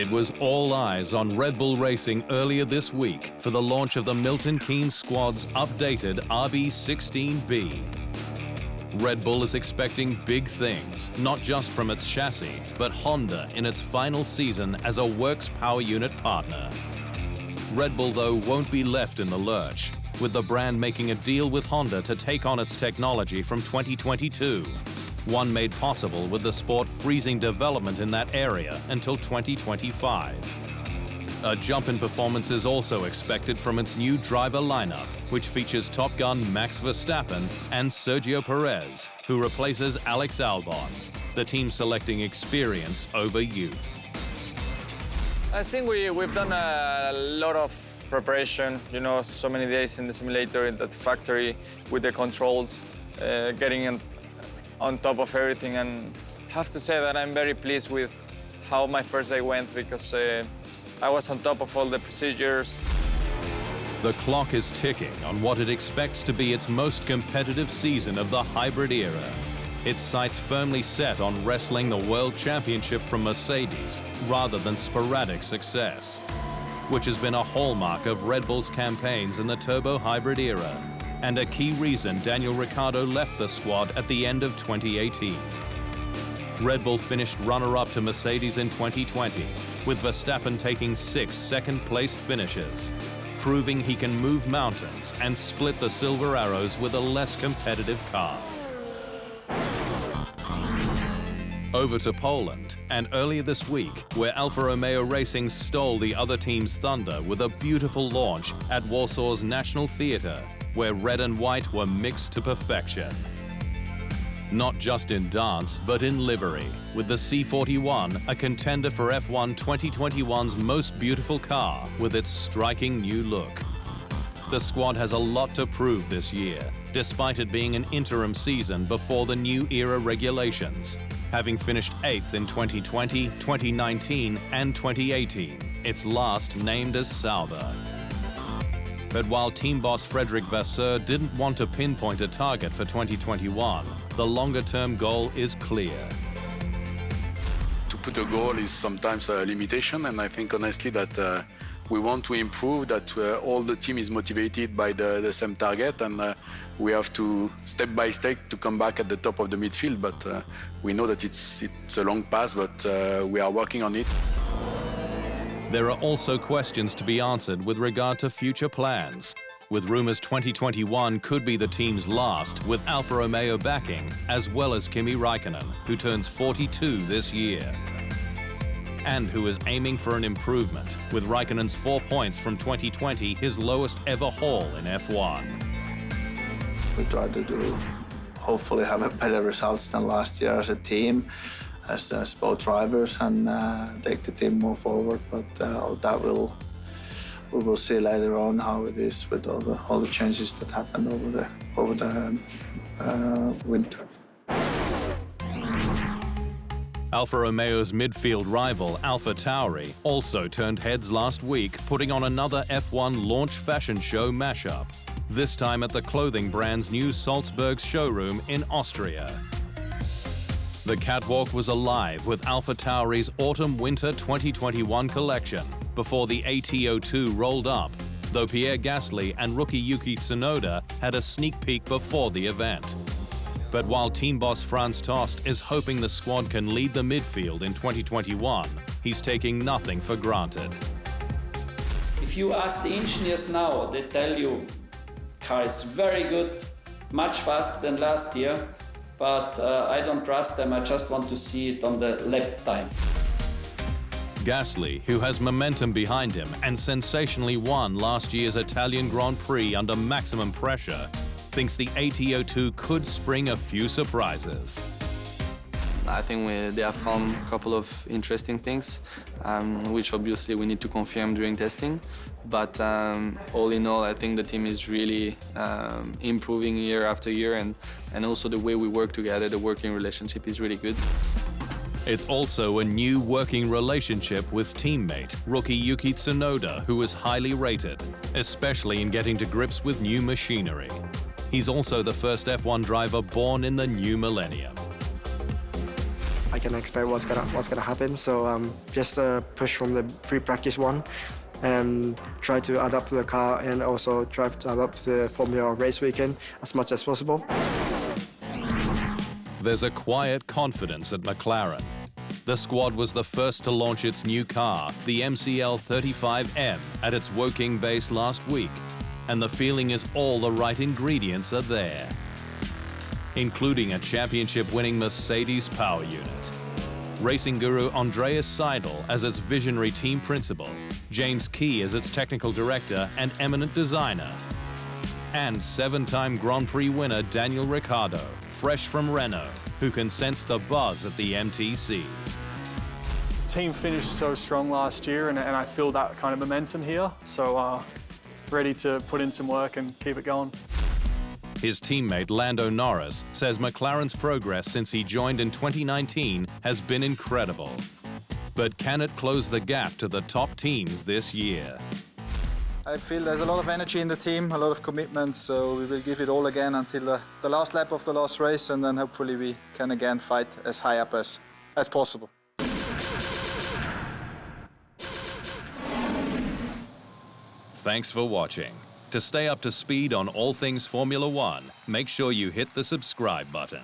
it was all eyes on Red Bull Racing earlier this week for the launch of the Milton Keynes squad's updated RB16B. Red Bull is expecting big things, not just from its chassis, but Honda in its final season as a works power unit partner. Red Bull, though, won't be left in the lurch, with the brand making a deal with Honda to take on its technology from 2022. One made possible with the sport freezing development in that area until 2025. A jump in performance is also expected from its new driver lineup, which features Top Gun Max Verstappen and Sergio Pérez, who replaces Alex Albon, the team selecting experience over youth. I think we've done a lot of preparation, so many days in the simulator, in the factory, with the controls, getting on top of everything, and I have to say that I'm very pleased with how my first day went, because I was on top of all the procedures. The clock is ticking on what it expects to be its most competitive season of the hybrid era. Its sights firmly set on wresting the World Championship from Mercedes rather than sporadic success, which has been a hallmark of Red Bull's campaigns in the turbo hybrid era, and a key reason Daniel Ricciardo left the squad at the end of 2018. Red Bull finished runner-up to Mercedes in 2020, with Verstappen taking 6 second-placed finishes, proving he can move mountains and split the Silver Arrows with a less competitive car. Over to Poland, and earlier this week, where Alfa Romeo Racing stole the other team's thunder with a beautiful launch at Warsaw's National Theatre, where red and white were mixed to perfection. Not just in dance, but in livery, with the C41 a contender for F1 2021's most beautiful car with its striking new look. The squad has a lot to prove this year, despite it being an interim season before the new era regulations, having finished 8th in 2020, 2019 and 2018, its last named as Sauber. But while team boss Frederick Vasseur didn't want to pinpoint a target for 2021, the longer-term goal is clear. To put a goal is sometimes a limitation, and I think honestly that we want to improve, that all the team is motivated by the same target, and we have to, step by step, to come back at the top of the midfield. But we know that it's a long path, but we are working on it. There are also questions to be answered with regard to future plans, with rumors 2021 could be the team's last, with Alfa Romeo backing, as well as Kimi Räikkönen, who turns 42 this year, and who is aiming for an improvement, with Räikkönen's 4 points from 2020 his lowest ever haul in F1. We try to hopefully have better results than last year as a team, as both drivers, and take the team more forward. But that we will see later on how it is with all the changes that happened over the winter. Alfa Romeo's midfield rival, AlphaTauri, also turned heads last week, putting on another F1 launch fashion show mashup, this time at the clothing brand's new Salzburg showroom in Austria. The catwalk was alive with AlphaTauri's Autumn-Winter 2021 collection before the AT02 rolled up, though Pierre Gasly and rookie Yuki Tsunoda had a sneak peek before the event. But while team boss Franz Tost is hoping the squad can lead the midfield in 2021, he's taking nothing for granted. If you ask the engineers now, they tell you car is very good, much faster than last year, but I don't trust them. I just want to see it on the lap time. Gasly, who has momentum behind him and sensationally won last year's Italian Grand Prix under maximum pressure, thinks the AT02 could spring a few surprises. I think they have found a couple of interesting things, which obviously we need to confirm during testing. But all in all, I think the team is really improving year after year, and also the way we work together, the working relationship is really good. It's also a new working relationship with teammate, rookie Yuki Tsunoda, who is highly rated, especially in getting to grips with new machinery. He's also the first F1 driver born in the new millennium. I can expect what's gonna happen. So just push from the free practice one and try to adapt to the car and also try to adapt to the Formula race weekend as much as possible. There's a quiet confidence at McLaren. The squad was the first to launch its new car, the MCL 35M, at its Woking base last week, and the feeling is all the right ingredients are there, including a championship-winning Mercedes power unit, racing guru Andreas Seidel as its visionary team principal, James Key as its technical director and eminent designer, and 7-time Grand Prix winner Daniel Ricciardo, fresh from Renault, who can sense the buzz at the MTC. The team finished so strong last year, and I feel that kind of momentum here, so ready to put in some work and keep it going. His teammate Lando Norris says McLaren's progress since he joined in 2019 has been incredible. But can it close the gap to the top teams this year? I feel there's a lot of energy in the team, a lot of commitment, so we will give it all again until the last lap of the last race, and then hopefully we can again fight as high up as possible. Thanks for watching. To stay up to speed on all things Formula One, make sure you hit the subscribe button.